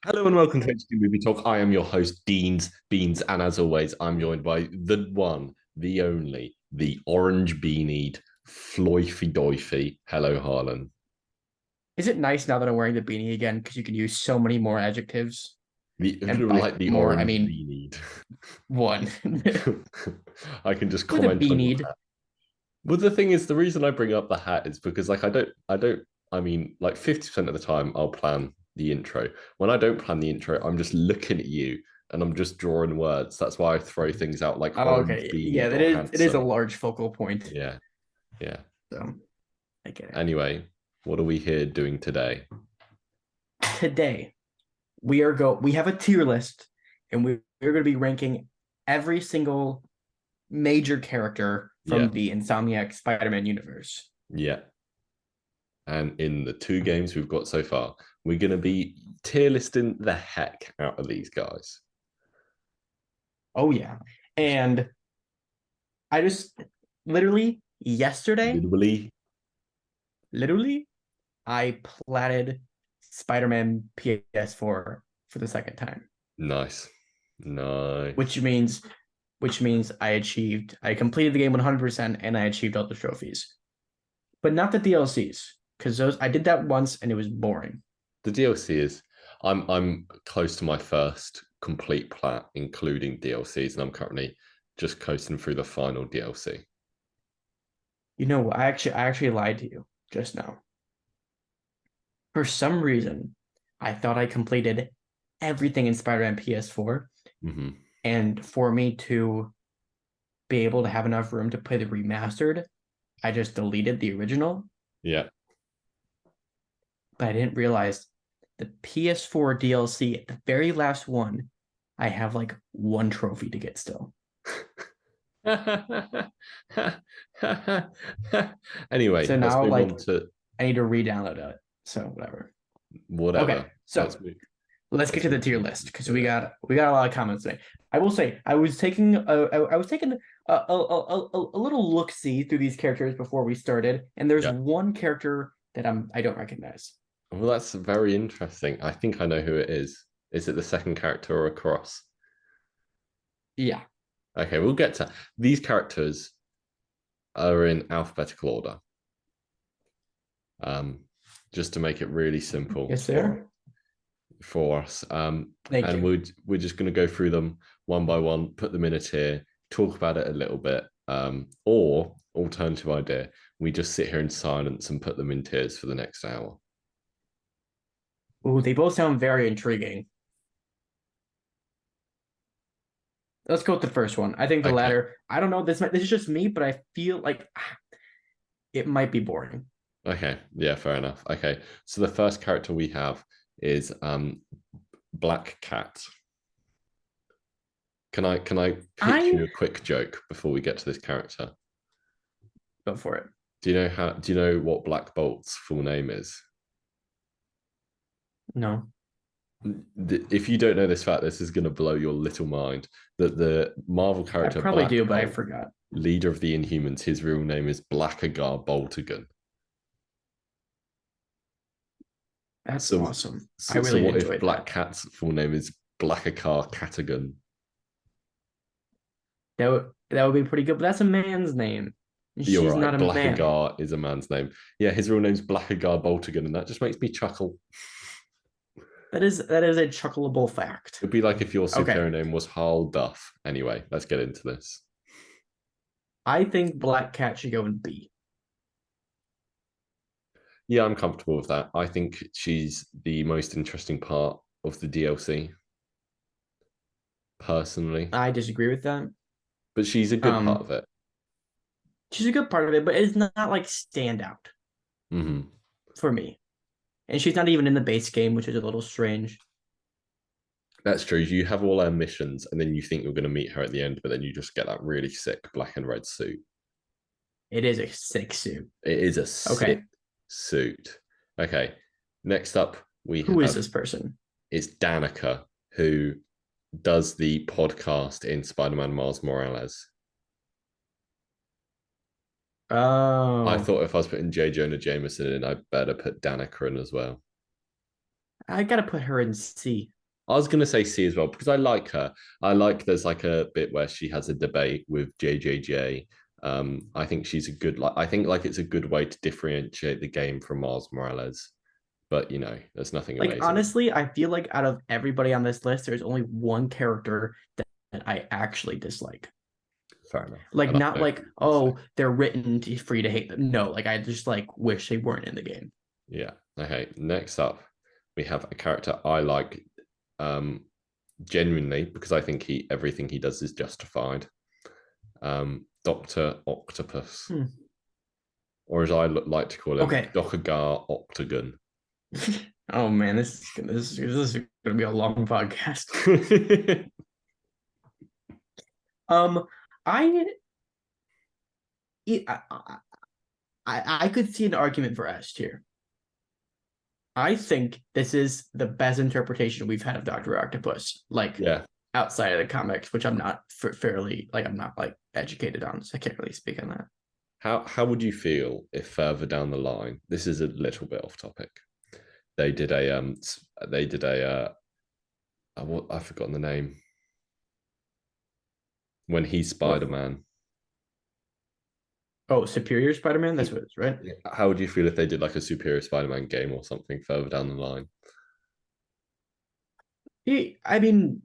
Hello and welcome to HD Movie Talk. I am your host, Deans Beans, and as always, I'm joined by the one, the only, the orange beanied, Floyfy Doify. Hello, Harlan. Is it nice now that I'm wearing the beanie again? Because you can use so many more adjectives. And by Like the more, I orange mean beanied. one. I can just Or the comment on your beanied. hat. Well, the thing is, the reason I bring up the hat is because, I mean, like 50% of the time I'll plan the intro. When I don't plan the intro, I'm just looking at you and I'm just drawing words. That's why I throw things out like Oh, orange okay. Yeah, beanied that or is it is a handsome. large focal point. Yeah, yeah. So I get it. Anyway, what are we here doing today? Today we have a tier list and we're gonna be ranking every single major character Yeah, from the Insomniac Spider-Man universe. yeah. And in the two games we've got so far, we're going to be tier listing the heck out of these guys. Oh yeah. And I just literally yesterday, Literally, literally I platted Spider-Man PS4 for the second time, nice, nice. which means I completed the game 100% and I achieved all the trophies. But not the DLCs cuz those I did that once and it was boring. The DLC is I'm close to my first complete plat, including DLCs, and I'm currently just coasting through the final DLC. You know, I actually lied to you just now. For some reason, I thought I completed everything in Spider-Man PS4 Mm-hmm. and for me to be able to have enough room to play the remastered, I just deleted the original, Yeah. but I didn't realize the PS4 DLC, the very last one, I have like one trophy to get still. Anyway, So let's now move on like to I need to re-download it. So whatever. Okay, whatever. so let's get Let's to the move tier on to list the because tier we list. got we got a lot of comments today. I will say I was taking a little look see through these characters before we started, and there's Yeah. one character that I don't recognize. Well, that's very interesting. I think I know who it is. Is it the second character or a cross? Yeah. Okay, we'll get to these characters are in alphabetical order. Um, just to make it really simple Yes, sir. for us. Thank And you. we're just going to go through them one by one, put them in a tier, talk about it a little bit. Or alternative idea, we just sit here in silence and put them in tiers for the next hour. Ooh, they both sound very intriguing. Let's go with the first one. I think the Okay. latter. I don't know. This is just me, but I feel like it might be boring. Okay. Yeah, fair enough. Okay. So the first character we have is Black Cat. Can I pitch I you a quick joke before we get to this character? go for it. Do you know what Black Bolt's full name is? No, If you don't know this fact, this is going to blow your little mind. That the Marvel I character probably Black do, but I Bolt, forgot. leader of the Inhumans, his real name is Blackagar Boltagon. That's So, awesome. I so really what if enjoyed Black that. Cat's full name is Blackagar Catagon? That would be pretty good, but that's a man's name. And You're she's right. not a man. Blackagar is a man's name. Yeah, his real name's Blackagar Boltagon, and that just makes me chuckle. That is a chuckleable fact. It'd be like if your Okay. superhero name was Harl Duff. Anyway, let's get into this. I think Black Cat should go in B. Yeah, I'm comfortable with that. I think she's the most interesting part of the DLC, personally. I disagree with that. But she's a good part Um, of it. she's a good part of it, but it's not like standout Hmm. for me. And she's not even in the base game, which is a little strange. That's true. You have all her missions, and then you think you're going to meet her at the end, but then you just get that really sick black and red suit. It is a sick suit. It is a Okay. sick suit. Okay. Next up, we Who is have this person? it's Danica, who does the podcast in Spider-Man Miles Morales. I Oh, thought if I was putting J. Jonah Jameson in, I better put Danica in as well. I gotta put her in C. I was gonna say C as well because I like her. I like there's like a bit where she has a debate with JJJ. I think she's a good like I think like it's a good way to differentiate the game from Miles Morales. But you know, there's nothing Like amazing. honestly, I feel like out of everybody on this list, there's only one character that I actually dislike. Fair enough. Like And I not know like, who you say. oh, they're written for you to hate them. No, like I just like wish they weren't in the game. Yeah. Okay. Next up, we have a character I like um genuinely because I think he everything he does is justified. Doctor Octopus, Hmm. or as I like to call him, Okay. Dokugar Octagon. Oh man, this is gonna be a long podcast. Um, I I I could see an argument for S tier. I think this is the best interpretation we've had of Doctor Octopus, like Yeah. outside of the comics, which I'm not fairly like I'm not like educated on, so I can't really speak on that. How would you feel if further down the line, this is a little bit off topic, they did a they did what I've forgotten the name when he's What? Spider Man. Oh, Superior Spider-Man. That's what it is, right? How would you feel if they did like a Superior Spider Man game or something further down the line? I mean,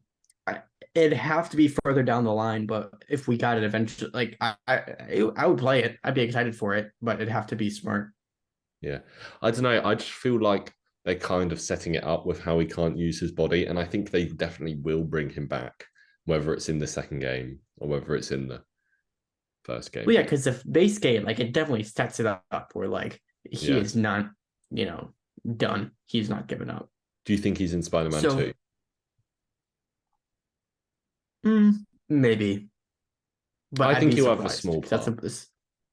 it'd have to be further down the line, but if we got it eventually, like I would play it. I'd be excited for it, but it'd have to be smart. Yeah, I don't know. I just feel like they're kind of setting it up with how he can't use his body, and I think they definitely will bring him back, whether it's in the second game or whether it's in the first Well, game. yeah, because the base game, like, it definitely sets it up where like he Yeah. is not, you know, done. He's not giving up. Do you think he's in Spider Man 2? So, maybe, but I I'd think be he'll have a surprised small because that's part. a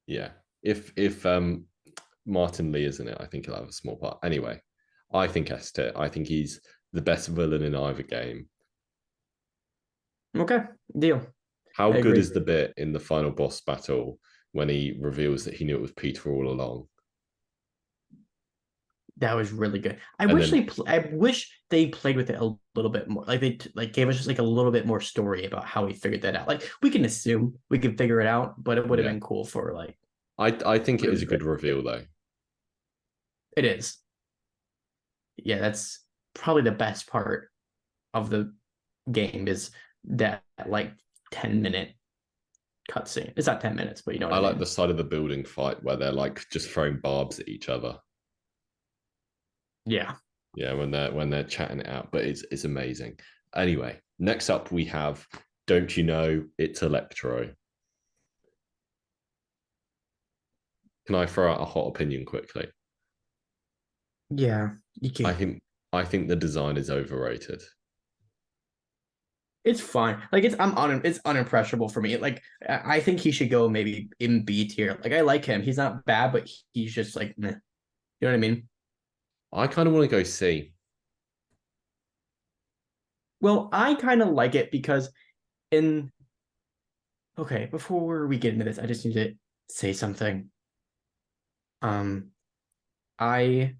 Yeah. If Martin Lee is in it, I think he'll have a small part. Anyway, I think S tier. I think he's the best villain in either game. okay deal. How I good agree. is the bit in the final boss battle when he reveals that he knew it was Peter all along? That was really good. And then I wish they played with it a little bit more. Like they like gave us just like a little bit more story about how he figured that out. Like we can assume we can figure it out, but it would have yeah. been cool for like I think it is really a great. good reveal though. It is. Yeah, that's probably the best part of the game is that like 10-minute cutscene. It's not 10 minutes, but you know what I I like the mean. side of the building fight where they're like just throwing barbs at each other. Yeah. Yeah, when they're chatting it out, but it's amazing. Anyway, next up we have Don't You Know It's Electro. Can I throw out a hot opinion quickly? Yeah. You I can. think I think the design is overrated. It's fine. Like it's unimpressionable for me. Like I think he should go maybe in B tier. Like I like him. He's not bad, but he's just like meh. You know what I mean? I kind of want to go C. Well, I kind of like it because in okay, before we get into this, I just need to say something. Um, I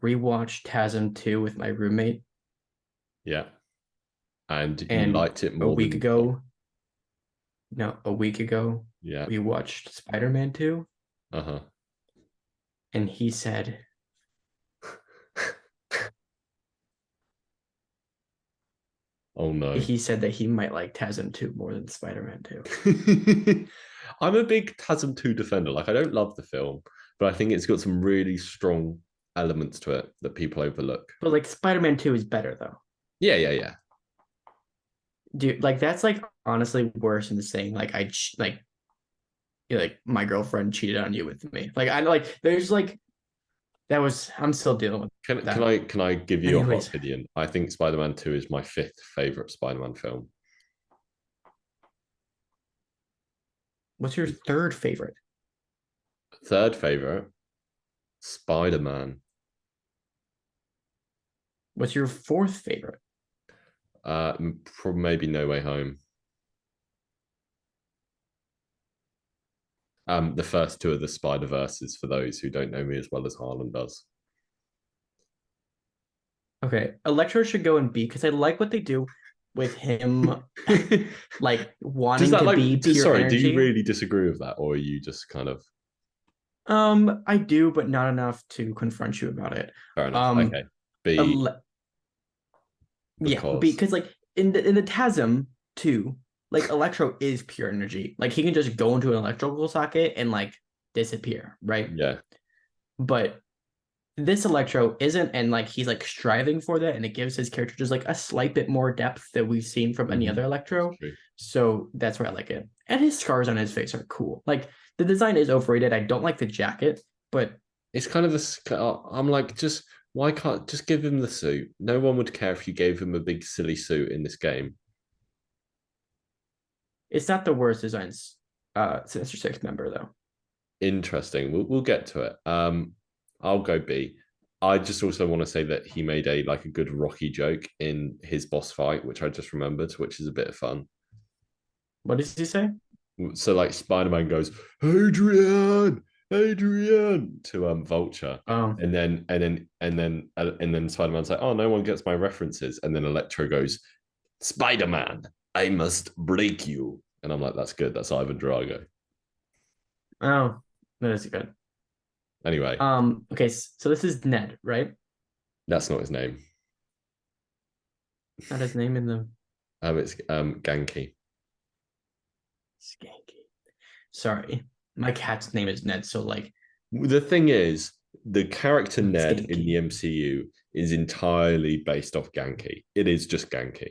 rewatched TASM 2 with my roommate, Yeah, and you and liked it a more week than one. ago, no, a week ago, Yeah. we watched Spider-Man 2, Uh huh. and he said Oh no. he said that he might like TASM 2 more than Spider-Man 2. I'm a big TASM 2 defender. Like I don't love the film, but I think it's got some really strong elements to it that people overlook. But like Spider-Man 2 is better though. Yeah, yeah, yeah. Dude, like that's like honestly worse than saying like like like my girlfriend cheated on you with me. Like I like there's like that was I'm still dealing with Can that. I give you a hot Anyways, opinion? I think Spider-Man 2 is my fifth favorite Spider-Man film. what's your third favorite? Third favorite, Spider-Man. What's your fourth favorite? Maybe No Way Home. The first two of the Spider Verses for those who don't know me as well as Harlan does. Okay, Electro should go in B because I like what they do with him, like Does wanting that to like? be pure Sorry, do you energy. really disagree with that, or are you just kind of I do, but not enough to confront you about it. fair enough? Um, Okay, B ele- yeah, because because like in the TASM too, like Electro is pure energy. Like he can just go into an electrical socket and like disappear, right? yeah, But this Electro isn't, and like he's like striving for that, and it gives his character just like a slight bit more depth that we've seen from any other that's Electro. true. So that's why I like it. And his scars on his face are cool. Like the design is overrated. I don't like the jacket, but It's kind of the. I'm like, just why can't just give him the suit? No one would care if you gave him a big silly suit in this game. it's not the worst designs Sinister Six member though. Interesting. We'll get to it. I'll go B. I just also want to say that he made a like a good Rocky joke in his boss fight, which I just remembered, which is a bit of fun. What does he say? So like Spider-Man goes, Adrian, Adrian to Vulture. Oh, And then Spider-Man's like, oh, no one gets my references. And then Electro goes, Spider-Man, I must break you. And I'm like, that's good. That's Ivan Drago. oh, that is good. Anyway, Okay, so this is Ned, right? that's not his name. Not his name in the It's Ganky. Skanky. Sorry, my cat's name is Ned, so like The thing is, the character Ned in the Skanky. MCU is entirely based off Ganky. It is just Ganky,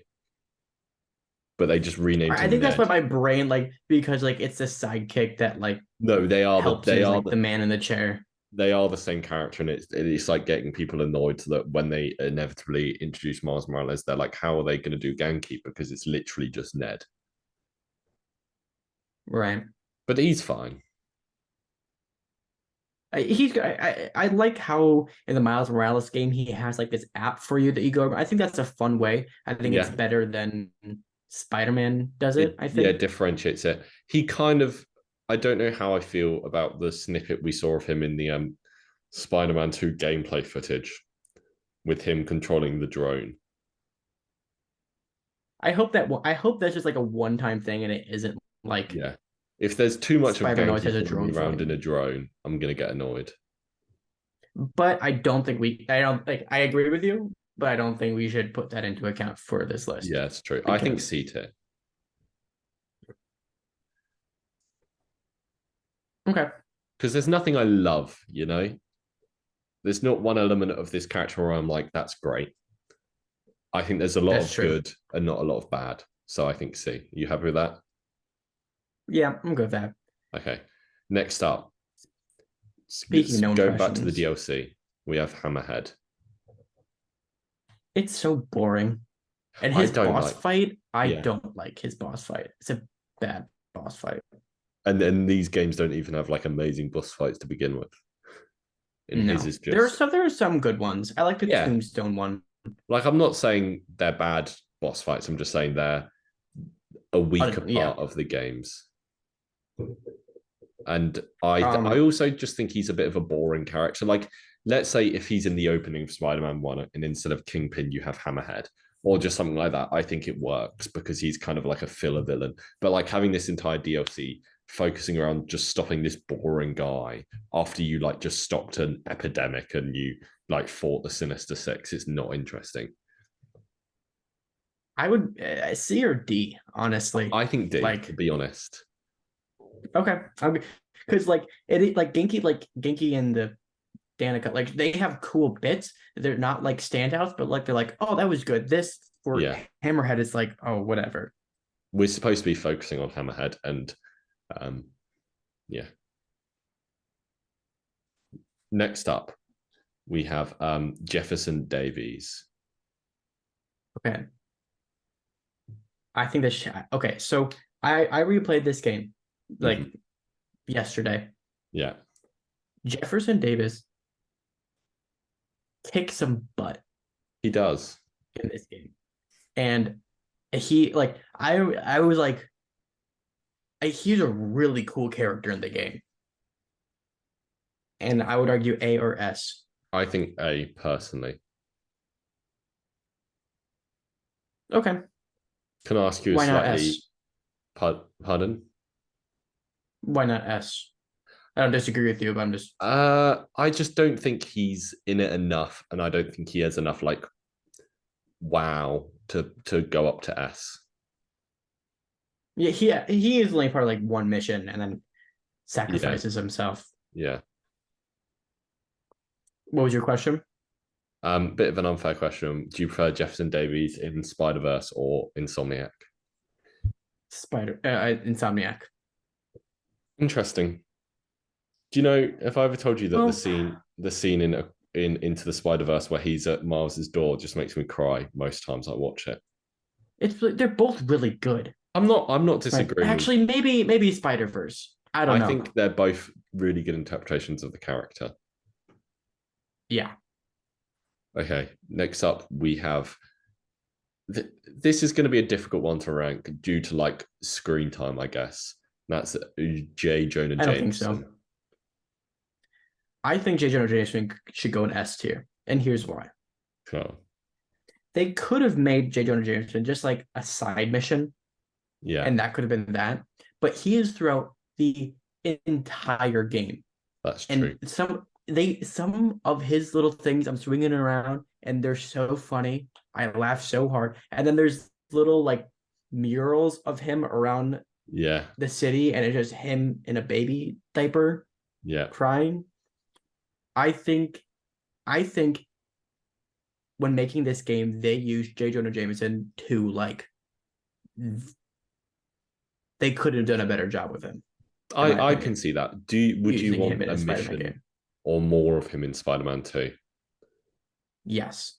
but they just renamed I him think that's why Ned. my brain like because like it's the sidekick that like No, they are the helps and they is are like the the man in the chair. they are the same character, and it's like getting people annoyed so that when they inevitably introduce Miles Morales, they're like, how are they going to do Ganky? Because it's literally just Ned. Right. But he's fine. I like how in the Miles Morales game he has like this app for you that you go. I think that's a fun way. I think it's Yeah, better than Spider-Man does it, it I yeah think. differentiates it. He kind of I don't know how I feel about the snippet we saw of him in the Spider-Man 2 gameplay footage with him controlling the drone. I hope that's just like a one-time thing and it isn't like Yeah. If there's too much of Spider-Man always Ganky has a flying drone around fight. in a drone, I'm gonna get annoyed. But I don't like I agree with you, but I don't think we should put that into account for this list Yeah, it's true. I think because C tier okay, because there's nothing I love. There's not one element of this character where I'm like, that's great. I think there's a lot that's of true. good and not a lot of bad. So I think C. Are you happy with that? Yeah, I'm good with that. Okay. Next up, Speaking of no going back to the impressions, DLC, we have Hammerhead. it's so boring. And I his don't boss like, fight, I yeah. don't like his boss fight. It's a bad boss fight. And then these games don't even have like amazing boss fights to begin with. And his No, is just, there are some good ones. I like the yeah. Tombstone one. Like, I'm not saying they're bad boss fights. I'm just saying they're a weaker Yeah. part of the games. And I Um, also just think he's a bit of a boring character. Like, let's say if he's in the opening of Spider-Man 1 and instead of Kingpin, you have Hammerhead or just something like that, I think it works because he's kind of like a filler villain. But like having this entire DLC focusing around just stopping this boring guy after you like just stopped an epidemic and you like fought the Sinister Six, it's not interesting. I would C or D, honestly. I think D, to Like, be honest. okay, because like Genki and the Danica, like they have cool bits. They're not like standouts, but like they're like, oh, that was good. This for Yeah. Hammerhead is like, oh, whatever. We're supposed to be focusing on Hammerhead and um yeah. Next up, we have Jefferson Davies. Okay, I think this. Okay, so I replayed this game like Mhm. yesterday. Yeah, Jefferson Davis kicked some butt he does. in this game, and he like I was like he's a really cool character in the game, and I would argue A or S. I think A personally. Okay. Can I ask you a Why not slightly S? pardon? Why not S? I don't disagree with you, but I'm just I just don't think he's in it enough, and I don't think he has enough like wow to go up to S. yeah, he is only part of like one mission and then Yeah, sacrifices himself. yeah. What was your question? Bit of an unfair question. Do you prefer Jefferson Davies in Spider Verse or Insomniac? Insomniac. Interesting. Do you know if I ever told you that Well, the scene in Into the Spider Verse where he's at Miles's door just makes me cry most times I watch it. they're both really good. I'm not Right. disagreeing with. Actually, maybe Spider Verse. I don't I know. think they're both really good interpretations of the character. Yeah. Okay, next up we have this is going to be a difficult one to rank due to like screen time, I guess. That's J. Jonah I don't think so. Jameson. I think J. Jonah Jameson should go in S tier. And here's why. Oh, They could have made J. Jonah Jameson just like a side mission, yeah, and that could have been that. But he is throughout the entire game. that's true. And some of his little things I'm swinging around and they're so funny. I laugh so hard. And then there's little like murals of him around Yeah, the city and it's just him in a baby diaper yeah. crying. I think when making this game, they used J. Jonah Jameson to like they could have done a better job with him, in my I can opinion, see that. Would you using him want in a a Spider-Man mission game. or more of him in Spider-Man 2? Yes.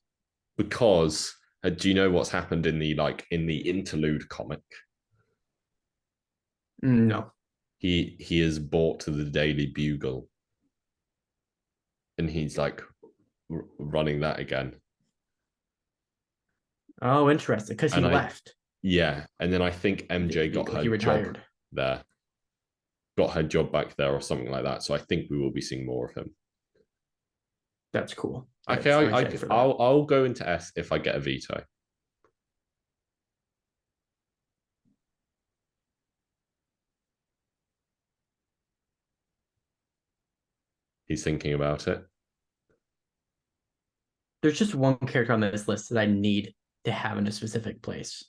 Because do you know what's happened in the interlude comic? No. He is brought to the Daily Bugle and he's like running that again. Oh, interesting. Because he And I left. yeah, and then I think MJ got her He job retired. there, got her job back there or something like that. So I think we will be seeing more of him. That's cool. Okay, I'm excited for that. I'll go into S if I get a veto. He's thinking about it. There's just one character on this list that I need to have in a specific place.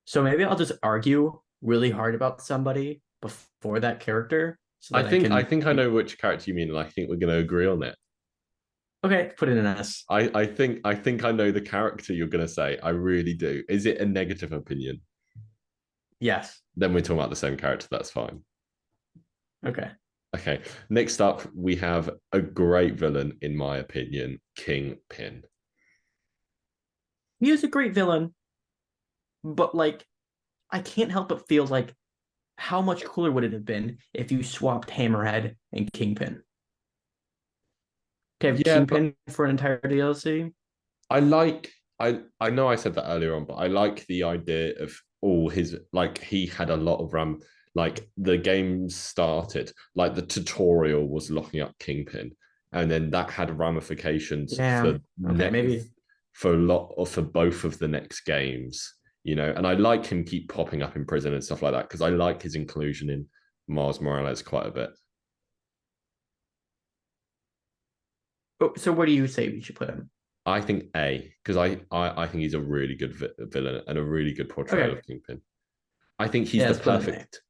So maybe I'll just argue really hard about somebody before that character so that I I can think I be know which character you mean, and I think we're going to agree on it. okay, put it in an S. I think I know the character you're going to say. I really do. Is it a negative opinion? Yes. Then we're talking about the same character. That's fine. Okay. Okay. Next up, we have a great villain, in my opinion, Kingpin. He is a great villain, but like I can't help but feel like how much cooler would it have been if you swapped Hammerhead and Kingpin? To have Yeah, but Kingpin for an entire DLC? I like I know I said that earlier on, but I like the idea of all his like he had a lot of ram like the game started, like the tutorial was locking up Kingpin, and then that had ramifications Yeah. Okay, maybe. for a lot of for both of the next games, you know, and I like him keep popping up in prison and stuff like that because I like his inclusion in Mars Morales quite a bit. Oh, so where do you say we should put him? I think A because I think he's a really good villain and a really good portrayal Okay. of Kingpin. I think he's Yeah, the let's put him in A. perfect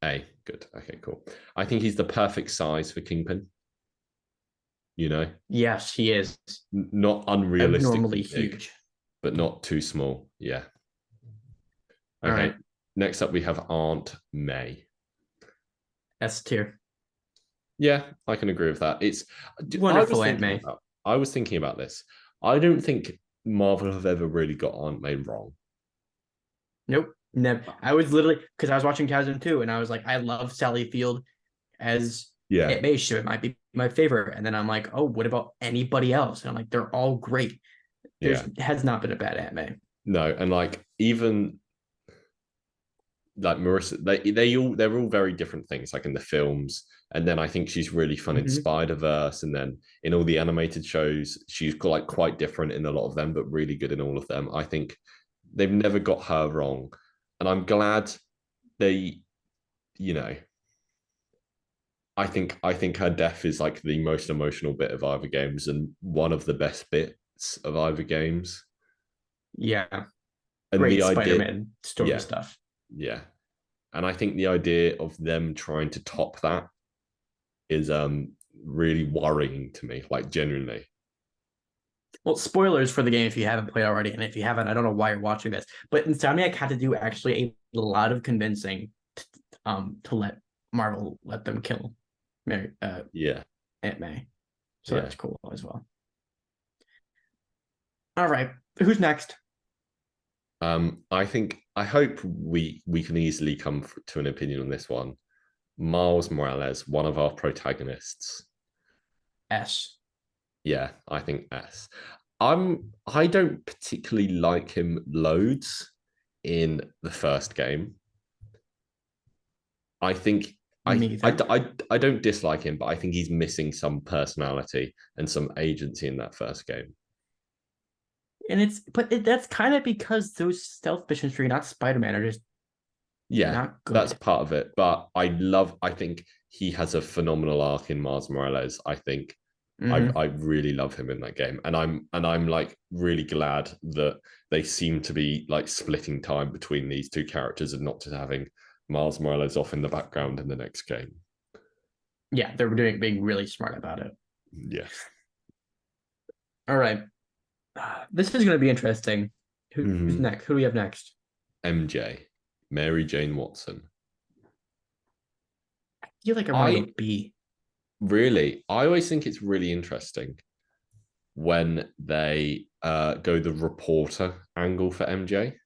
A. Good. Okay, cool. I think he's the perfect size for Kingpin. You know, Yes, he is not abnormally unrealistically big, huge. but not too small. Yeah. All Okay. right. Next up, we have Aunt May. S tier. Yeah, I can agree with that. It's. Wonderful Aunt May. I was thinking about this. I don't think Marvel have ever really got Aunt May wrong. Nope. Never. I was literally because I was watching Chasm 2 and I was like, I love Sally Field as Yeah. Aunt May. It might be my favorite. And then I'm like, oh, what about anybody else? And I'm like, they're all great. There's Yeah. has not been a bad Aunt May. No, and like even like Marissa, they're all very different things. Like in the films, And then I think she's really fun in Mhm. Spider-Verse, and then in all the animated shows, she's got like quite different in a lot of them, but really good in all of them. I think they've never got her wrong, and I'm glad they, you know, I think her death is like the most emotional bit of Ivor Games and one of the best bits of Ivor Games. Yeah, And great the idea, Spider-Man story yeah, stuff. yeah. And I think the idea of them trying to top that is really worrying to me, like genuinely. Well, spoilers for the game if you haven't played already, and if you haven't, I don't know why you're watching this. But Insomniac had to do actually a lot of convincing, to let Marvel let them kill Mary, Yeah, Aunt May. So yeah. that's cool as well. All right, who's next? I hope we can easily come to an opinion on this one. Miles Morales, one of our protagonists. S. Yeah, I think S. I don't particularly like him loads in the first game. I think Me either. I don't dislike him, but I think he's missing some personality and some agency in that first game. And that's kind of because those stealth missions for you, not Spider-Man, are just Yeah, not that's good. part of it. But I think he has a phenomenal arc in Mars Morales. I think I Hmm. really love him in that game. And I'm like really glad that they seem to be like splitting time between these two characters and not just having Miles Morales off in the background in the next game. Yeah, they're being really smart about it. Yeah. All right, this is going to be interesting. Who's Mhm. next? Who do we have next? MJ, Mary Jane Watson. I feel like I want to I go B. I always think it's really interesting when they go the reporter angle for MJ,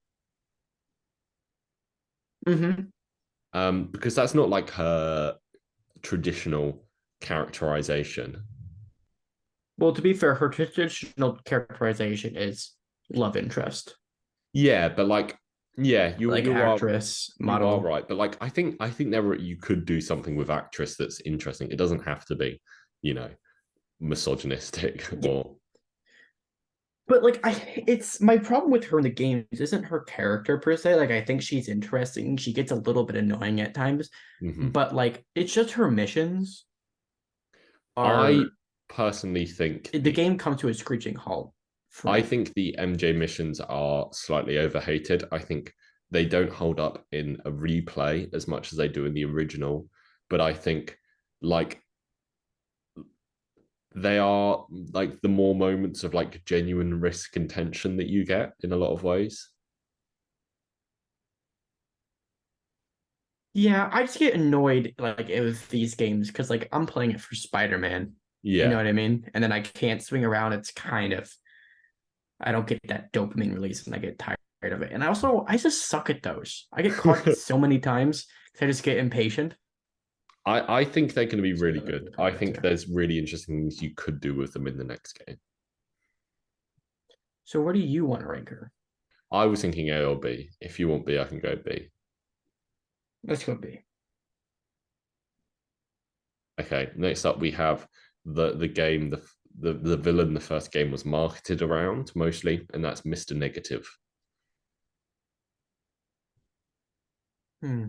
Hmm. because that's not like her traditional characterization. Well, to be fair, her traditional characterization is love interest, Yeah, but like, yeah, like you are actress, you are model. right. But like, I think there you could do something with actress that's interesting. It doesn't have to be, you know, misogynistic Yeah, or but like it's my problem with her in the games isn't her character per se. Like I think she's interesting. She gets a little bit annoying at times, Mhm. but like it's just her missions I are personally think the game comes to a screeching halt for I me. think the MJ missions are slightly overhated. I think they don't hold up in a replay as much as they do in the original, but I think like they are like the more moments of like genuine risk and tension that you get in a lot of ways. Yeah, I just get annoyed like with these games because like I'm playing it for Spider-Man. You know Yeah. what I mean? And then I can't swing around. It's kind of I don't get that dopamine release and I get tired of it. And I just suck at those. I get caught so many times because I just get impatient. I think they're going to be So really that would good. be part I of it think too. there's really interesting things you could do with them in the next game. So where do you want to rank her? I was thinking A or B. If you want B, I can go B. Let's go B. Okay, next up we have the game the villain the first game was marketed around mostly, and that's Mr. Negative. Hmm.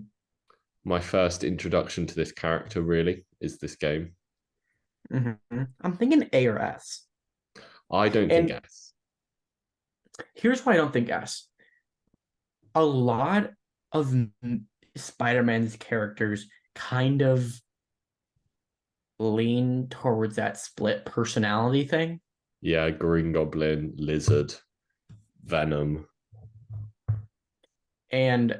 My first introduction to this character really is this game. I'm thinking A or S. I don't think And S. here's why I don't think S. A lot of Spider-Man's characters kind of lean towards that split personality thing. Yeah, Green Goblin, Lizard, Venom. And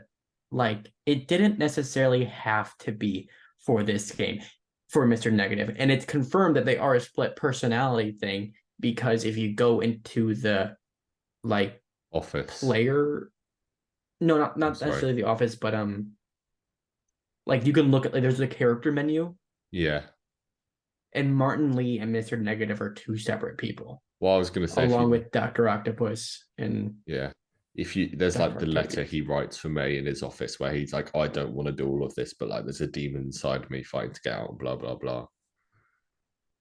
like it didn't necessarily have to be for this game for Mr. Negative. And it's confirmed that they are a split personality thing because if you go into the like Office. player no I'm not sorry. necessarily the office, but like you can look at like there's a character menu Yeah. and Martin Lee and Mr. Negative are two separate people, Well, I was gonna say if along you with Dr. Octopus and yeah. If you there's Dark like the Lord letter characters. he writes for May in his office where he's like, I don't want to do all of this, but like there's a demon inside me fighting to get out, blah blah blah.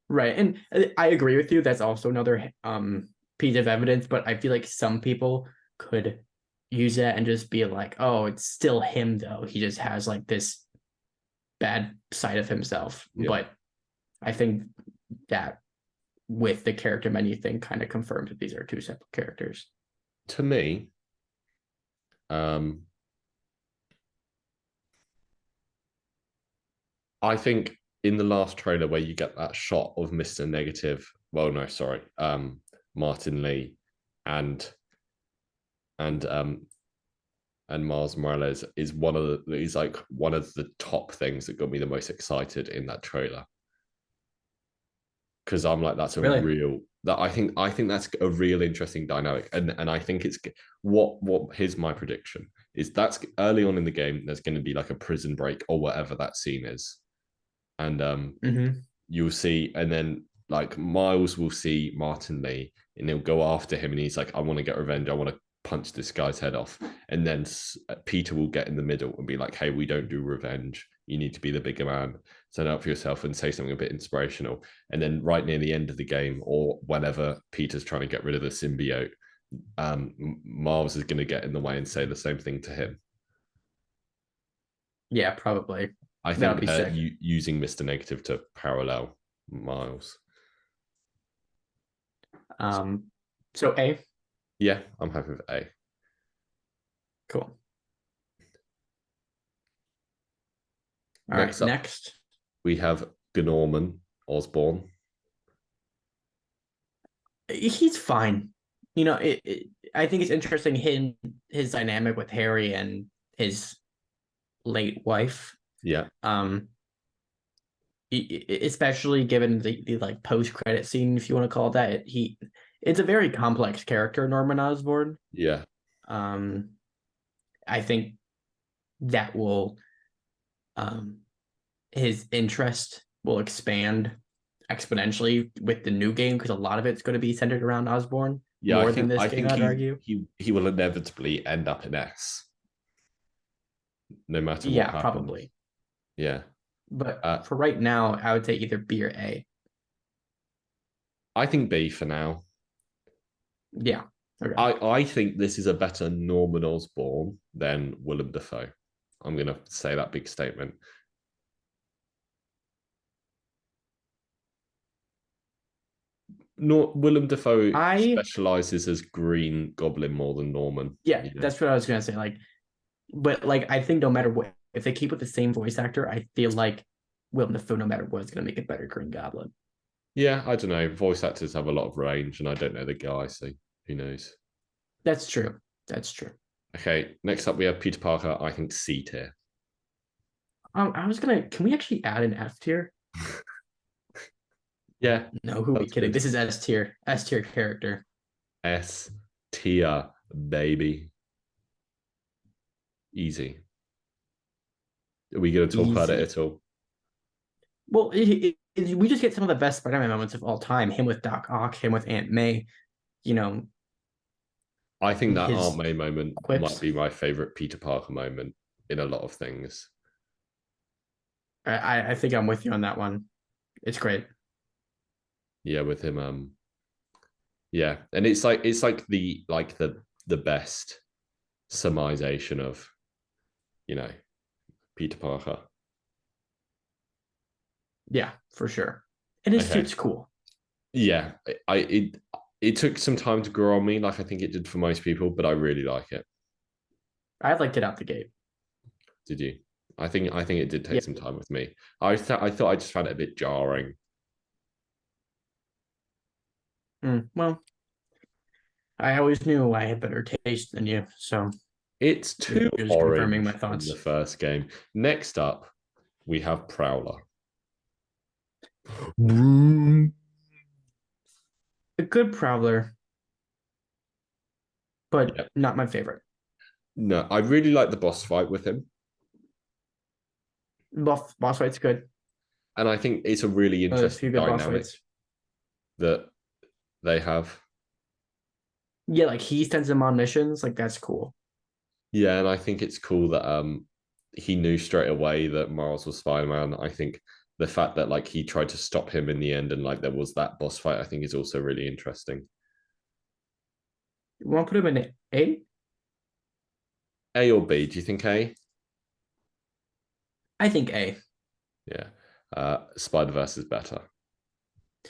Right. And I agree with you. That's also another piece of evidence, but I feel like some people could use that and just be like, oh, it's still him though. He just has like this bad side of himself. Yeah. But I think that with the character menu thing kind of confirms that these are two separate characters. To me, um, I think in the last trailer where you get that shot of Mr. Negative, well, no, sorry, Martin Lee and and um and Miles Morales is one of the is like one of the top things that got me the most excited in that trailer. Because I'm like, that's a Really? real that I think that's a real interesting dynamic. And I think it's what here's my prediction is that's early on in the game, there's gonna be like a prison break or whatever that scene is. And Mm-hmm. you'll see, and then like Miles will see Martin Lee and he'll go after him and he's like, I want to get revenge. I want to punch this guy's head off. And then Peter will get in the middle and be like, hey, we don't do revenge. You need to be the bigger man. Stand up for yourself and say something a bit inspirational. And then right near the end of the game or whenever Peter's trying to get rid of the symbiote, Miles is going to get in the way and say the same thing to him. Yeah, probably. I That would think be sick. using Mr. Negative to parallel Miles. Um, so A, Yeah, I'm happy with A. cool. All right, Next up, next. we have Gnorman Osborne. He's fine. You know, I think it's interesting his dynamic with Harry and his late wife. Yeah, Um, especially given the like post credit scene, if you want to call it that. It's a very complex character, Norman Osborn. yeah, Um, I think that will um his interest will expand exponentially with the new game because a lot of it's going to be centered around Osborn yeah. I more than think this I game, think I'd argue. he will inevitably end up in S, no matter what Yeah, happens. probably. Yeah, But uh, for right now, I would say either B or A. I think B for now. Yeah. Okay. I think this is a better Norman Osborn than Willem Dafoe. I'm gonna say that big statement. Willem Dafoe I specializes as Green Goblin more than Norman. Yeah, You know. that's what I was gonna say. Like, but like I think no matter what, if they keep with the same voice actor, I feel like Willem Dafoe, no matter what, is gonna make a better Green Goblin. Yeah, I don't know. Voice actors have a lot of range, and I don't know the guy, so who knows? That's true. That's true. Okay, next up we have Peter Parker. I think C tier. I was gonna. Can we actually add an F tier? Yeah, No, who are we that's kidding? good. This is S tier. S tier character. S tier, baby. Easy. Are we going to talk about it Easy. at all? Well, we just get some of the best Spider-Man moments of all time. Him with Doc Ock, him with Aunt May. You know, I think that Aunt his May moment might quips. be my favorite Peter Parker moment in a lot of things. I think I'm with you on that one. It's great. Yeah, with him. Yeah, and it's like the best summarization of you know Peter Parker. Yeah, for sure. And his Okay. suit's cool. Yeah, it took some time to grow on me, like I think it did for most people, but I really like it. I liked it out the gate. Did you? I think it did Yeah. take some time with me. I thought I just found it a bit jarring. Well, I always knew I had better taste than you, so It's you're too just confirming my orange in the thoughts. first game. Next up, we have Prowler. Vroom. A good Prowler, but Yeah, not my favorite. no, I really like the boss fight with him, Boss fight's good. and I think it's a really A few interesting good boss dynamic fights. that they have. Yeah, like he sends him on missions. Like that's cool. Yeah, and I think it's cool that he knew straight away that Miles was Spider-Man. I think the fact that like he tried to stop him in the end and like there was that boss fight, I think is also really interesting. You want to put him in A? A or B? Do you think A? I think A. Yeah. Spider-Verse is better.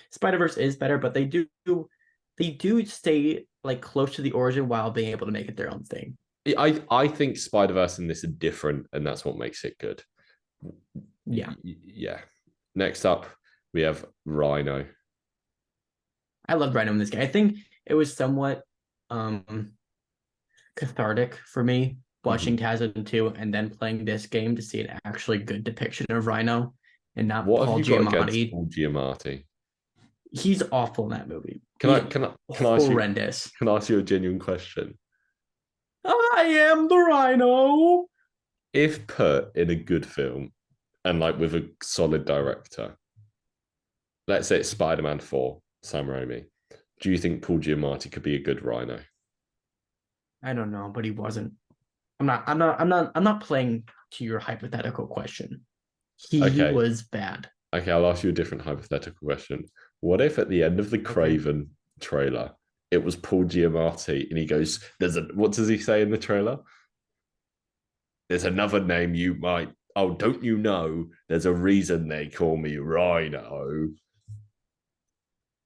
Spider-Verse is better, but they do stay like close to the origin while being able to make it their own thing. I think Spider-Verse and this are different, and that's what makes it good. Yeah. Yeah. Next up, we have Rhino. I loved Rhino in this game. I think it was somewhat um cathartic for me watching Mhm. TASM 2 and then playing this game to see an actually good depiction of Rhino and not What have Paul you got against Giamatti. Paul Giamatti? He's awful in that movie. Can He's I can I can I ask you horrendous. can I ask you a genuine question? I am the Rhino. If put in a good film and like with a solid director, let's say it's Spider-Man 4, Sam Raimi, do you think Paul Giamatti could be a good Rhino? I don't know, but he wasn't. I'm not playing to your hypothetical question. He Okay. was bad. Okay, I'll ask you a different hypothetical question. What if at the end of the Okay. Craven trailer, it was Paul Giamatti and he goes, "There's a what does he say in the trailer? There's another name you might. Oh, don't you know? There's a reason they call me Rhino."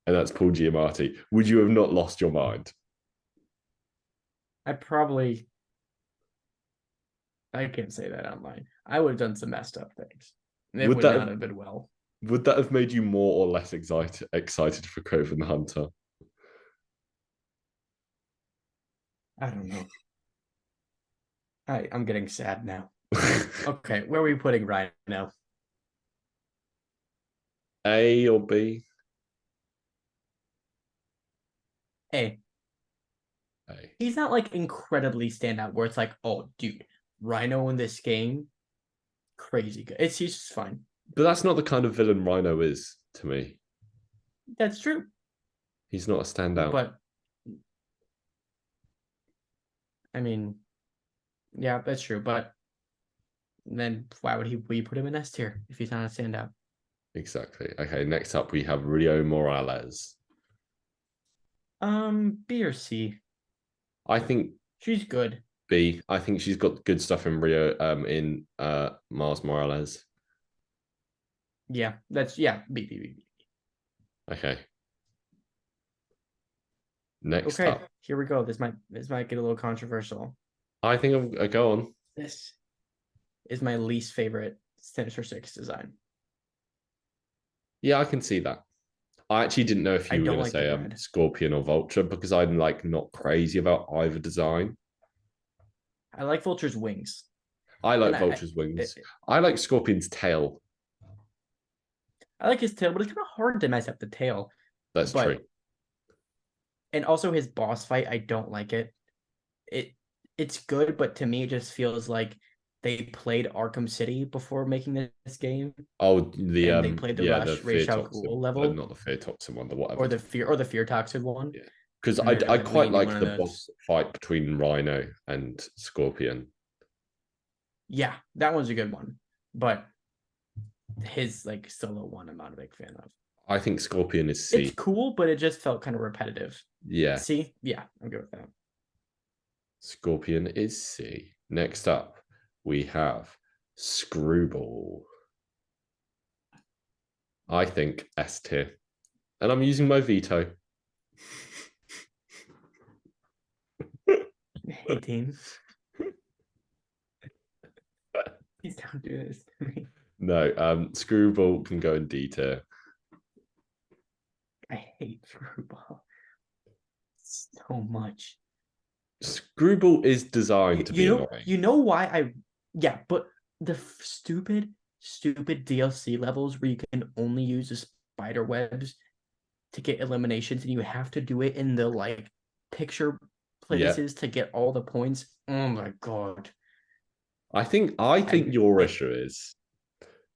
And that's Paul Giamatti. Would you have not lost your mind? I probably I can't say that online. I would have done some messed up things. It Would would that not have, have been well. would that have made you more or less excited for Craven the Hunter? I don't know. I'm getting sad now. Okay, where are we putting Ryan now? A or B? Hey, A. he's not like incredibly standout where it's like, oh, dude, Rhino in this game, crazy good. He's just fine. But that's not the kind of villain Rhino is to me. That's true. He's not a standout. But I mean, yeah, that's true. But then why would we put him in S tier if he's not a standout? Exactly. Okay, next up we have Rio Morales. B or C. I think She's good. B. I think she's got good stuff in Rio in Mars Morales. Yeah, that's yeah, B, B, B, B. Okay. Next Okay, up. here we go. This might get a little controversial. I think I'll go on. This is my least favorite Sinister Six design. Yeah, I can see that. I actually didn't know if I you were don't going to like the say red. Scorpion or Vulture because I'm like not crazy about either design. I like Vulture's wings, I and like I Vulture's wings. I like Scorpion's tail. I like his tail, but it's kind of hard to mess up the tail. That's true. But and also his boss fight, I don't like it. It it's good, but to me, it just feels like they played Arkham City before making this game, Oh, the and they played the yeah, the Rush fear Ra's al Ghul toxin, level, not the fear toxin one, the or whatever. the fear toxin one, Yeah, because and they're just I like, we quite need to do one like of the those. boss fight between Rhino and Scorpion. Yeah, that one's a good one, but his like solo one, I'm not a big fan of. I think Scorpion is It's C. cool, but it just felt kind of repetitive. Yeah, See, yeah, I'm good with that. Scorpion is C. Next up, we have Screwball. I think S tier, and I'm using my veto. 18. Please don't do this to me. No, Screwball can go in D tier. I hate Screwball so much. Screwball is designed You, to you be know, annoying. you know why yeah, but the stupid DLC levels where you can only use the spider webs to get eliminations, and you have to do it in the like picture Yeah, places to get all the points. Oh my god. I think I your it, issue is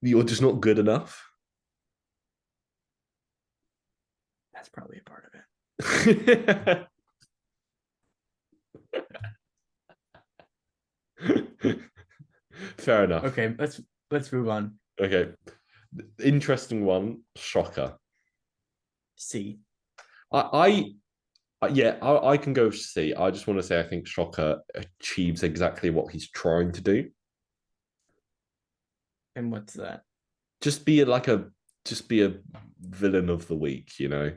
you're just not good enough. that's probably a part of it. Fair enough. Okay, let's move on. Okay. Interesting one. Shocker. C. I yeah, I can go C. I just want to say I think Shocker achieves exactly what he's trying to do. And what's that? Just be like a just be a villain of the week, you know.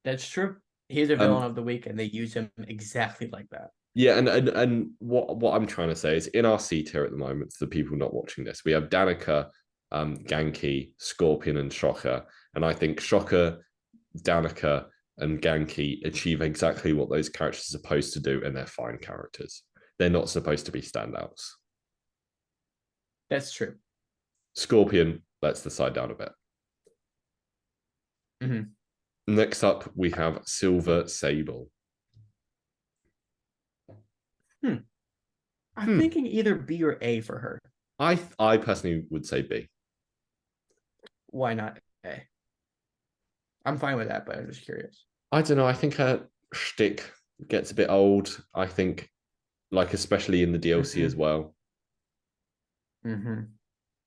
That's true. He's a villain Um, of the week, and they use him exactly like that. yeah, and what I'm trying to say is in our C tier at the moment, for the people not watching this, we have Danica, Genki, Scorpion, and Shocker. And I think Shocker, Danica, and Genki achieve exactly what those characters are supposed to do, and they're fine characters. They're not supposed to be standouts. That's true. Scorpion lets the side down a bit. Hmm. Next up, we have Silver Sable. Hmm. I'm Hmm. thinking either B or A for her. I personally would say B. Why not A? I'm fine with that, but I'm just curious. I don't know. I think her shtick gets a bit old. I think, like especially in the DLC as Hmm. well. Hmm.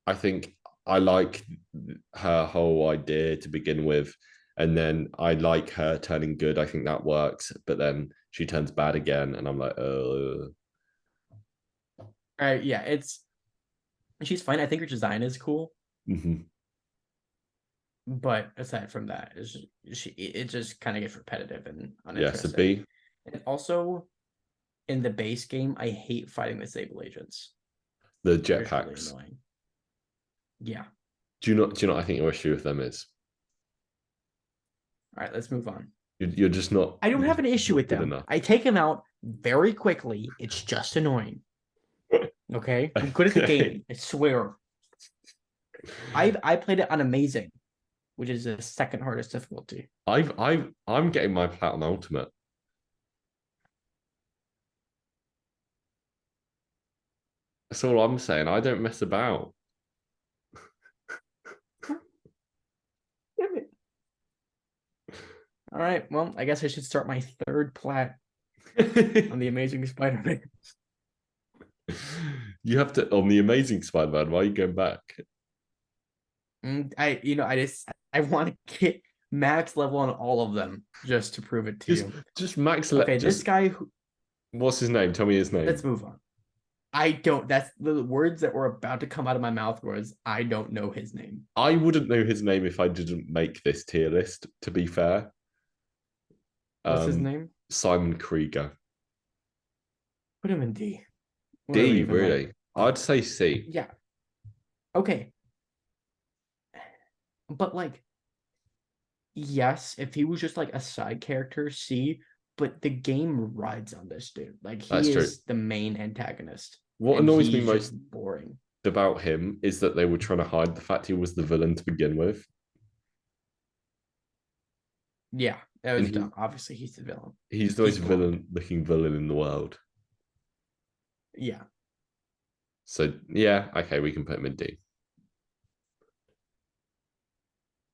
I think I like her whole idea to begin with, and then I like her turning good. I think that works, but then she turns bad again, and I'm like, Yeah, she's fine. I think her design is cool, mhm. but aside from that, it just kind of gets repetitive and Yeah. So uninteresting. B, And also in the base game, I hate fighting the Sable agents. the They're just really jetpacks. annoying. Yeah. Do you know what I think your issue with them is? All right, let's move on. You're just not I don't you're have just an issue not with good them. enough. I take them out very quickly. It's just annoying. Okay, I'm good at the Okay. game. I swear. I played it on amazing, which is the second hardest difficulty. I'm getting my platinum ultimate. That's all I'm saying. I don't mess about. Damn it. All right. Well, I guess I should start my third plat on the Amazing Spider-Man. You have to on the Amazing Spider-Man. Why are you going back? I want to get max level on all of them just to prove it to Just you. just max. Okay, this Just guy who what's his name? Tell me his let's name. move on. I don't. That's the words that were about to come out of my mouth was I don't know his name. I wouldn't know his name if I didn't make this tier list. To be fair, What's his name? Simon Krieger. Put him in D. What are we D even like? really? I'd say C. Yeah. Okay. But like, yes, if he was just like a side character, C, but the game rides on this dude. Like That's he true. is the main antagonist. What And annoys me he's just most boring. about him is that they were trying to hide the fact he was the villain to begin with, Yeah, that and was dumb. Obviously, he's the villain. he's the He's most blonde. villain-looking villain in the world. Yeah. So yeah, okay, we can put him in D.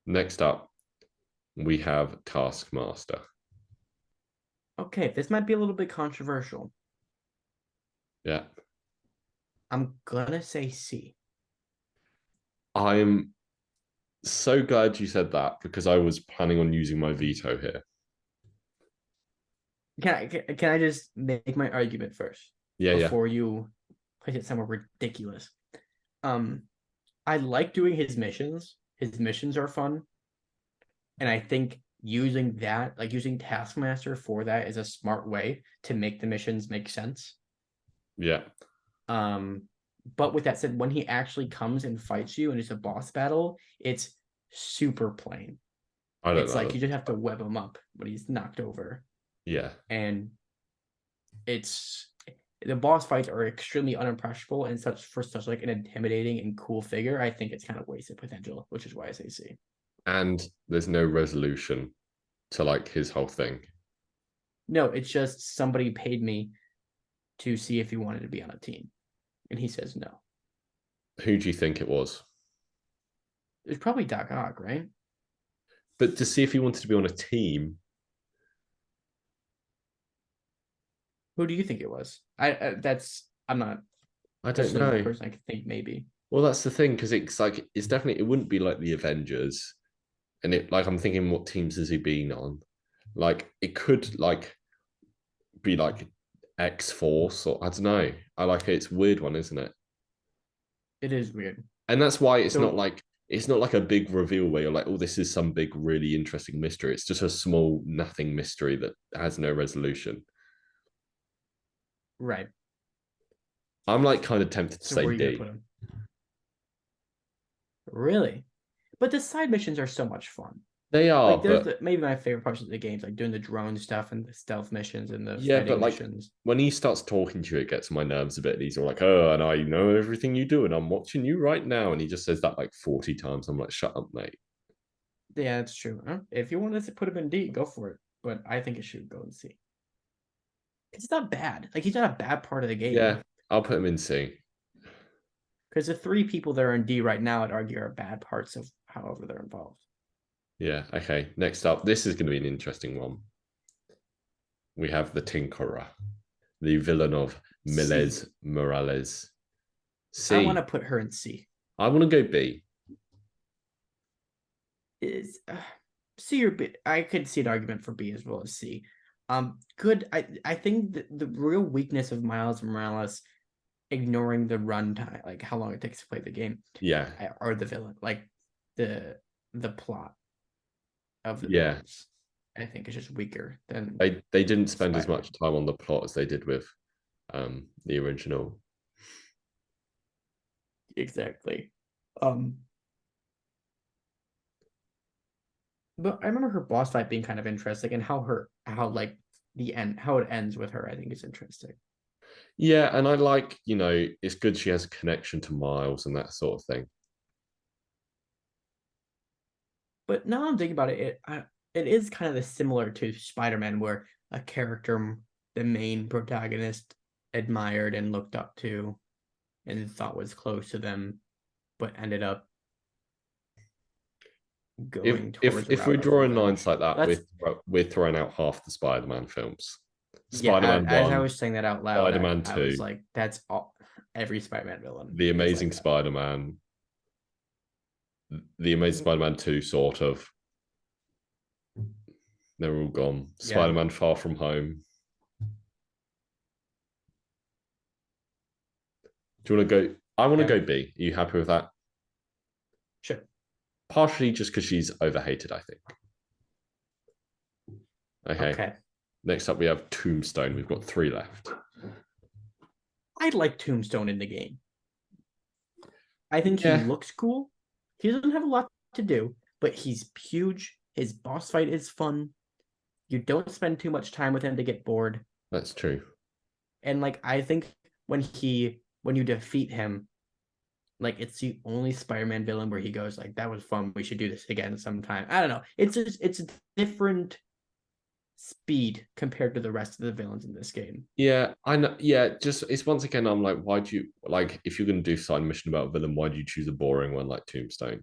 Next up, we have Taskmaster. Okay, this might be a little bit controversial. Yeah, I'm gonna say C. I'm so glad you said that because I was planning on using my veto here. Can I just make my argument first Yeah, yeah, before you place it somewhere ridiculous? Um, I like doing his missions. His missions are fun, and I think using that, like using Taskmaster for that, is a smart way to make the missions make sense. yeah. Um, but with that said, when he actually comes and fights you and it's a boss battle, it's super plain. I don't It's like like you them. just have to web him up when he's knocked over, Yeah, and it's the boss fights are extremely unimpressionable and such like an intimidating and cool figure. I think it's kind of wasted potential, which is why I say C. and there's no resolution to like his whole thing. No, it's just somebody paid me to see if he wanted to be on a team, and he says no. Who do you think it was? It's probably Doc Ock, right? But to see if he wanted to be on a team, Who do you think it was? I'm not I just don't a know. person I could think maybe. Well, that's the thing because it's like it's definitely it wouldn't be like the Avengers, and it like I'm thinking what teams has he been on? Like it could like be like X Force or I don't know. I like it. It's a weird one, isn't it? It is weird. And that's why So it's not like a big reveal where you're like, oh, this is some big, really interesting mystery. It's just a small, nothing mystery that has no resolution. right. I'm like kind of tempted to So say where are you gonna D. put him? Really? But the side missions are so much fun. They are, Like there's but maybe my favorite parts of the games, like doing the drone stuff and the stealth missions and the yeah, but fighting like missions. when he starts talking to you, it gets on my nerves a bit. He's all like, oh, and I know everything you do, and I'm watching you right now. And he just says that like 40 times. I'm like, shut up, mate. Yeah, that's true. If you wanted to put him in D, go for it. But I think it should go in C. Because he's not bad. Like he's not a bad part of the game. Yeah, I'll put him in C. Because the three people that are in D right now, I'd argue, are bad parts of however they're involved. Yeah, okay. Next up, this is going to be an interesting one. We have the Tinkerer, the villain of C. Miles Morales. I want C. to put her in C. I want to go B. Is C or B? I could see an argument for B as well as C. Good. I think the real weakness of Miles Morales ignoring the runtime, like how long it takes to play the game, Yeah, or the villain, like the the plot of the yeah. villains. I think is just weaker than They didn't spend as Spider-Man. much time on the plot as they did with the original. Exactly. Um, but I remember her boss fight being kind of interesting, and how like the end how it ends with her. I think is interesting. Yeah, and I like, it's good she has a connection to Miles and that sort of thing. But now I'm thinking about it, it is kind of similar to Spider-Man, where a character, the main protagonist, admired and looked up to, and thought was close to them, but ended up If going if towards a if we're route of drawing lines revenge. like that, That's we're throwing out half the Spider-Man films. yeah. Spider-Man As I 1, was saying that out loud, Spider-Man I was 2, like, that's all. Every Spider-Man villain The is Amazing like that. Spider-Man, The Amazing Spider-Man 2, sort of. They're all gone. Yeah, Spider-Man Far From Home. Do you want to go? I want to yeah, go B. Are you happy with that? sure. Partially just because she's overhated, I think. Okay. Okay, Next up, we have Tombstone. We've got three left. I'd like Tombstone in the game. I think he Yeah, looks cool. He doesn't have a lot to do, but he's huge. His boss fight is fun. You don't spend too much time with him to get bored. that's true. And like I think when you defeat him, like it's the only Spider-Man villain where he goes like, "That was fun. We should do this again sometime." I don't know. It's a different speed compared to the rest of the villains in this game. Yeah, I know. Yeah, just it's once again, I'm like, why do you like if you're going to do side mission about a villain, why do you choose a boring one like Tombstone?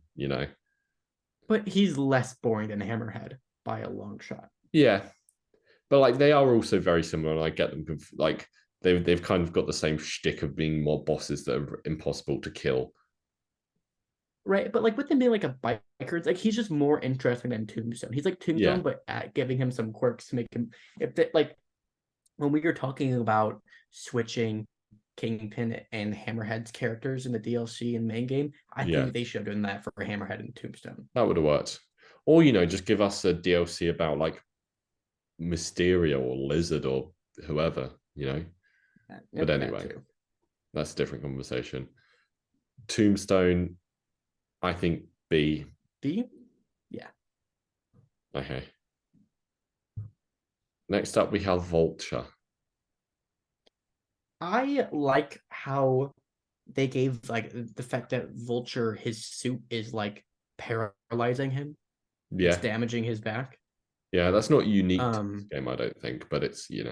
But he's less boring than Hammerhead by a long shot. Yeah, but like they are also very similar, and I get them. Like they've kind of got the same shtick of being more bosses that are impossible to kill. Right, but like with him being like a biker, it's like he's just more interesting than Tombstone. He's like Yeah, Tombstone, but at giving him some quirks to make him. If that like when we were talking about switching Kingpin and Hammerhead's characters in the DLC and main game, I yeah, think they should have done that for Hammerhead and Tombstone. that would have worked. Or just give us a DLC about like Mysterio or Lizard or whoever. But Yep, that anyway, too. that's a different conversation. Tombstone, I think B. B, yeah. Okay. Next up, we have Vulture. I like how they gave like the fact that Vulture, his suit is like paralyzing him. It's Yeah, damaging his back. yeah, that's not unique to this Um, game, I don't think, but it's it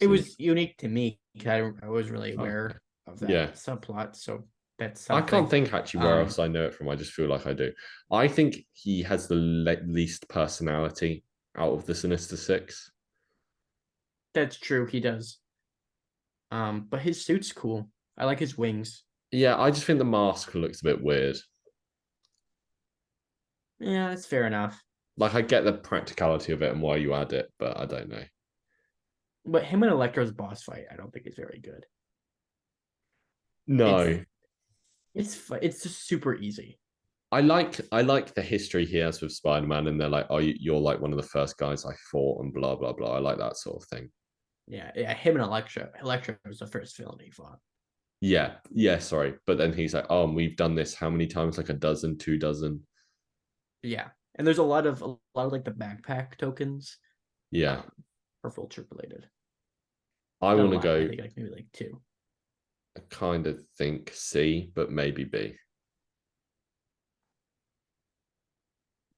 it's an was unique to me because I was really oh, okay. aware of that Yeah. subplot, so that's I can't something. think actually where Um, else I know it from. I just feel like I do. I think he has the least personality out of the Sinister Six. That's true. He does. But his suit's cool. I like his wings. Yeah, I just think the mask looks a bit weird. Yeah, that's fair enough. Like I get the practicality of it and why you add it, but I don't know. But him and Electro's boss fight, I don't think is very good. It's No, it's just super easy. I like the history he has with Spider-Man, and they're like, "Oh, you're like one of the first guys I fought," and blah blah blah. I like that sort of thing. Yeah, yeah. Him and Electro. Electro was the first villain he fought. Yeah, yeah. Sorry, but then he's like, "Oh, and we've done this how many times? Like a dozen, 2 dozen." Yeah, and there's a lot of like the backpack tokens, Yeah, um, are Vulture related. I Not want a to lot. I go. think like maybe like two. I kind of think C, but maybe B.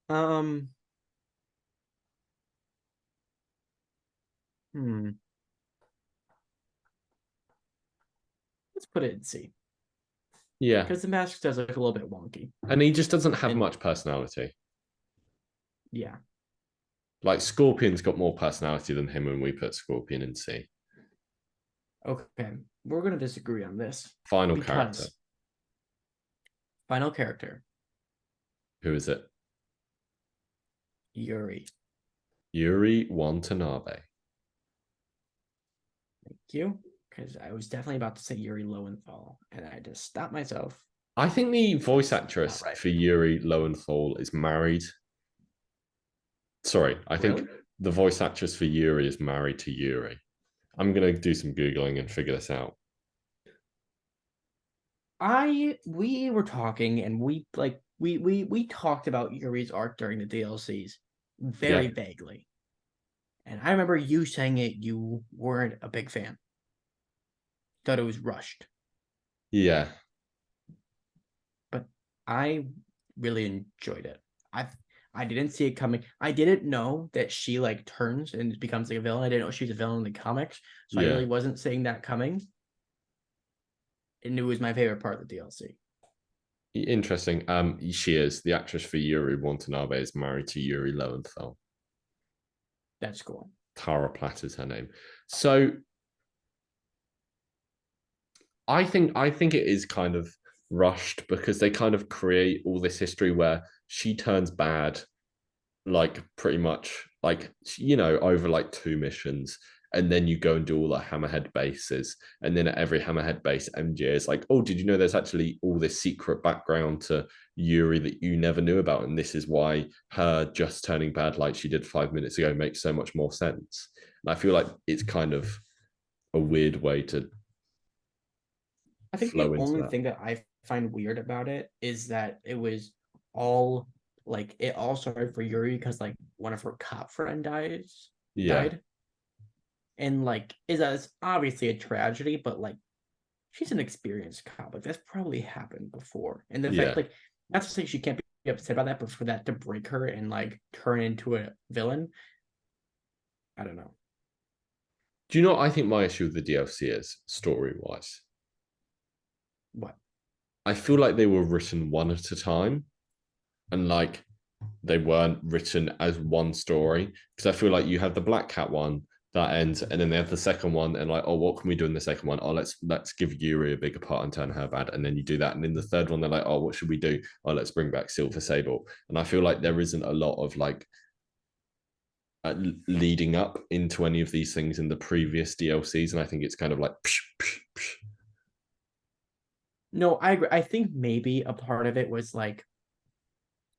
Um, hmm. Let's put it in C Yeah, because the mask does look a little bit wonky. and he just doesn't have And much personality. yeah, Like Scorpion's got more personality than him, and we put Scorpion in C. okay, we're gonna disagree on this Final character. because final character Who is it? Yuri. Yuri Watanabe. Thank you, because I was definitely about to say Yuri Lowenthal, and I just stopped myself. I think the voice That's not actress right. for Yuri Lowenthal is married. Sorry, I think Really? the voice actress for Yuri is married to Yuri. I'm gonna do some googling and figure this out. We were talking and we talked about Yuri's arc during the DLCs very Yeah, vaguely. And I remember you saying it you weren't a big fan. Thought it was rushed. yeah, But I really enjoyed it. I didn't see it coming. I didn't know that she like turns and becomes like a villain. I didn't know she's a villain in the comics. So I yeah. really wasn't seeing that coming. And it was my favorite part of the DLC. Interesting. She is the actress for Yuri Watanabe is married to Yuri Lowenthal. That's cool. Tara Platt is her name. So I think it is kind of rushed because they kind of create all this history where she turns bad like pretty much like over like 2 missions, and then you go and do all the hammerhead bases, and then at every hammerhead base MJ is like, oh, did you know there's actually all this secret background to Yuri that you never knew about, and this is why her just turning bad like she did 5 minutes ago makes so much more sense. And I feel like it's kind of a weird way to I think the flow into only that. thing that I find weird about it is that it was all like it all started for Yuri because like one of her cop friend Yeah, died. And like is that obviously a tragedy, but like she's an experienced cop. Like that's probably happened before. And the fact yeah. like not to say she can't be upset about that, but for that to break her and like turn into a villain, I don't know. Do you know what I think my issue with the DLC is story wise? What? I feel like they were written one at a time, and like they weren't written as one story, because I feel like you have the Black Cat one that ends, and then they have the second one, and like, oh, what can we do in the second one? Oh, let's give Yuri a bigger part and turn her bad, and then you do that, and in the third one they're like, oh, what should we do? Oh, let's bring back Silver Sable. And I feel like there isn't a lot of like leading up into any of these things in the previous DLCs, and I think it's kind of like psh, psh, psh. No, I agree. I think maybe a part of it was like,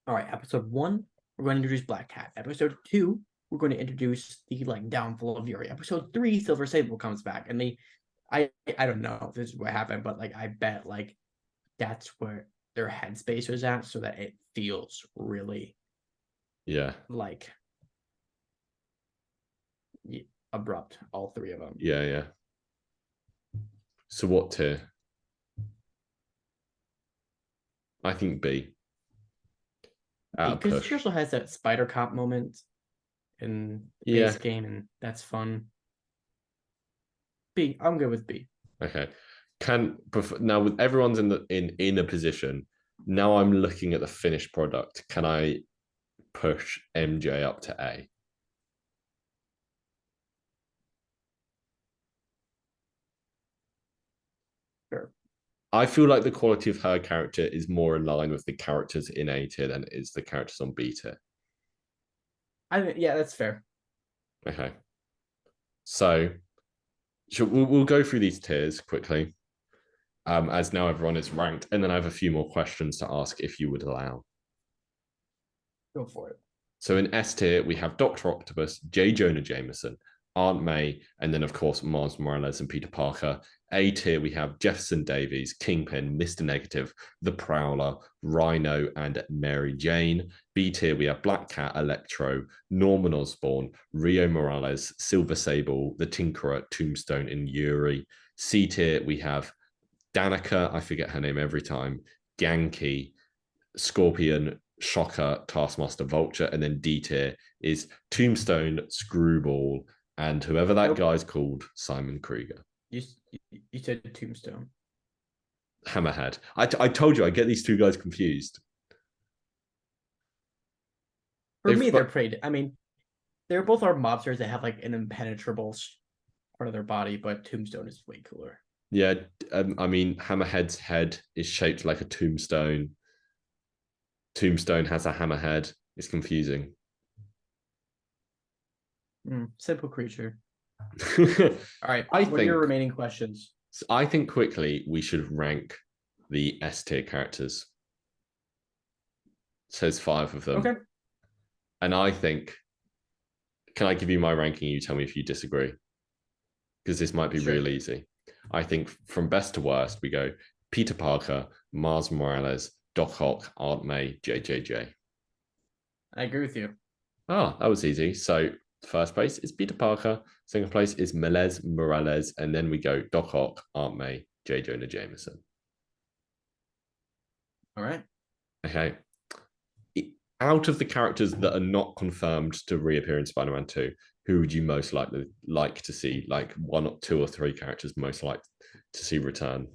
all right, episode one, we're going to introduce Black Cat. Episode two, we're going to introduce the like downfall of Yuri. Episode three, Silver Sable comes back, and I don't know if this is what happened, but like I bet like that's where their headspace was at, so that it feels really Yeah, like abrupt. All three of them. yeah, yeah. So what tier? I think B. At a Because she push. also has that Spider Cop moment in the base Yeah. game, and that's fun. B, I'm good with B. Okay. Can now with everyone's in a position. Now I'm looking at the finished product. Can I push MJ up to A? I feel like the quality of her character is more in line with the characters in A tier than it is the characters on B tier. Yeah, that's fair. Okay. So we'll go through these tiers quickly, as now everyone is ranked, and then I have a few more questions to ask if you would allow. Go for it. So in S tier, we have Dr. Octopus, J. Jonah Jameson, Aunt May, and then, of course, Miles Morales and Peter Parker. A tier, we have Jefferson Davies, Kingpin, Mr. Negative, The Prowler, Rhino, and Mary Jane. B tier, we have Black Cat, Electro, Norman Osborn, Rio Morales, Silver Sable, The Tinkerer, Tombstone, and Yuri. C tier, we have Danica, I forget her name every time, Genki, Scorpion, Shocker, Taskmaster, Vulture, and then D tier is Tombstone, Screwball, and whoever that Nope. guy's called, Simon Krieger. You you said Tombstone. Hammerhead. I told you I get these two guys confused. For me, they're pretty. I mean, they're both are mobsters that have like an impenetrable part of their body, but Tombstone is way cooler. Yeah, I mean, Hammerhead's head is shaped like a tombstone. Tombstone has a hammerhead. It's confusing. Simple creature. I All right. think what are your remaining questions? I think quickly we should rank the S tier characters. It says 5 of them. Okay. And I think, can I give you my ranking? You tell me if you disagree. Because this might be real easy. I think from best to worst, we go Peter Parker, Miles Morales, Doc Ock, Aunt May, JJJ. I agree with you. Oh, that was easy. So first place is Peter Parker, second place is Miles Morales, and then we go Doc Ock, Aunt May, J. Jonah Jameson. All right. Okay. Out of the characters that are not confirmed to reappear in Spider-Man 2, who would you most like to see? Like 1, 2, or 3 characters most like to see return?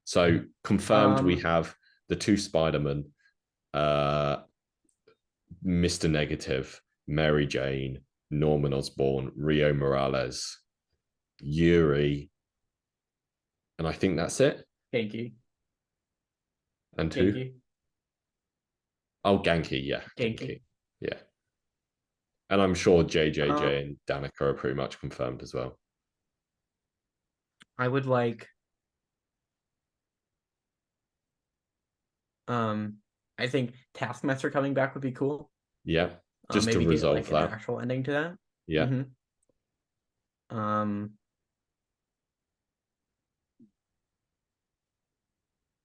So confirmed, we have the 2 Spider-Man, Mr. Negative, Mary Jane, Norman Osborn, Rio Morales, Yuri, and I think that's it. Genki. And who? Oh, Genki, yeah. Genki. Yeah. And I'm sure JJJ and Danica are pretty much confirmed as well. I would like I think Taskmaster coming back would be cool. Yeah. Just maybe to resolve get, like, an actual ending to that. Yeah.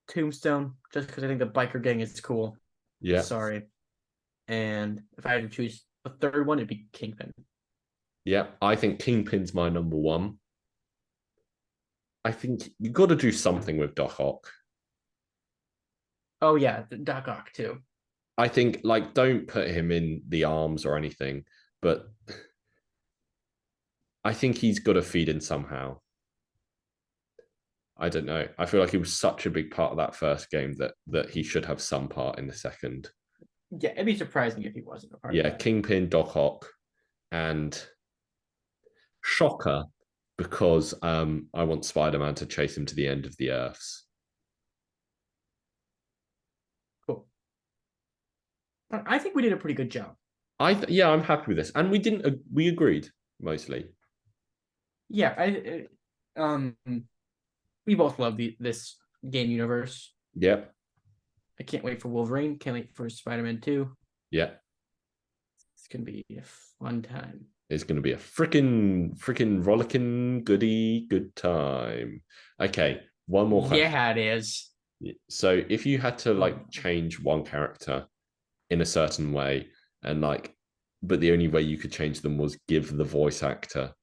Tombstone, just because I think the biker gang is cool. Yeah. Sorry. And if I had to choose a third one, it'd be Kingpin. Yeah. I think Kingpin's my number 1. I think you got to do something with Doc Ock. Oh, yeah. Doc Ock, too. I think, like, don't put him in the arms or anything, but I think he's got to feed in somehow. I don't know. I feel like he was such a big part of that first game that he should have some part in the second. Yeah, it'd be surprising if he wasn't a part of that. Kingpin, Doc Ock, and Shocker, because I want Spider-Man to chase him to the end of the Earths. Cool. I think we did a pretty good job. I'm happy with this, and we agreed mostly. Yeah, we both love this game universe. Yep. I can't wait for Wolverine. Can't wait for Spider-Man 2. Yeah. It's gonna be a fun time. It's gonna be a freaking rollicking good time. Okay, one more question. Yeah, it is. So if you had to like change one character in a certain way, and but the only way you could change them was give the voice actor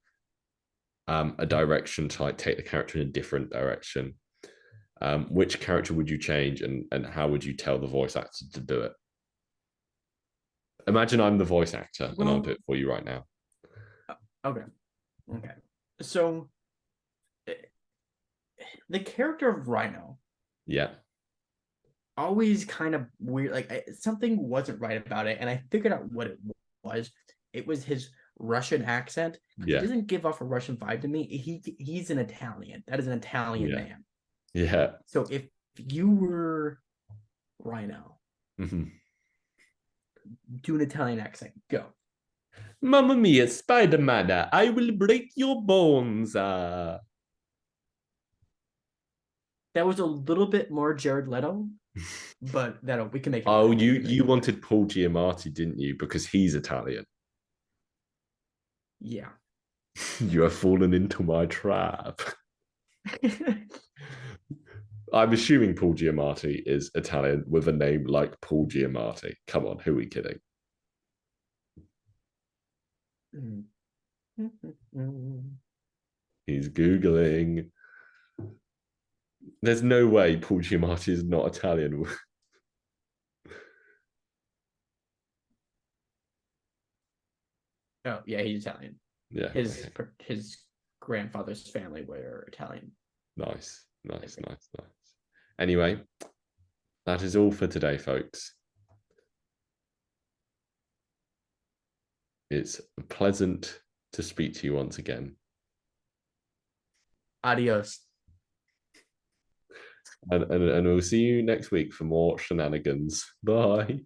a direction to like take the character in a different direction, which character would you change, and how would you tell the voice actor to do it? Imagine I'm the voice actor, and I'll do it for you right now. Okay. So the character of Rhino, always kind of weird. Like, something wasn't right about it, and I figured out what it was. It was his Russian accent. He doesn't give off a Russian vibe to me. He's an Italian. That is an Italian man. Yeah. So if you were Rhino, Mhm. do an Italian accent. Go. Mamma mia, Spider-Man, I will break your bones. That was a little bit more Jared Leto, but that we can make it Oh, work. you We can make you it work. wanted Paul Giamatti, didn't you? Because he's Italian. Yeah. You have fallen into my trap. I'm assuming Paul Giamatti is Italian with a name like Paul Giamatti. Come on, who are we kidding? He's Googling. There's no way Paul Giamatti is not Italian. Oh yeah, he's Italian. Yeah, His okay. his grandfather's family were Italian. Nice, nice, Okay. nice, nice. Anyway, that is all for today, folks. It's pleasant to speak to you once again. Adios. And we'll see you next week for more shenanigans. Bye.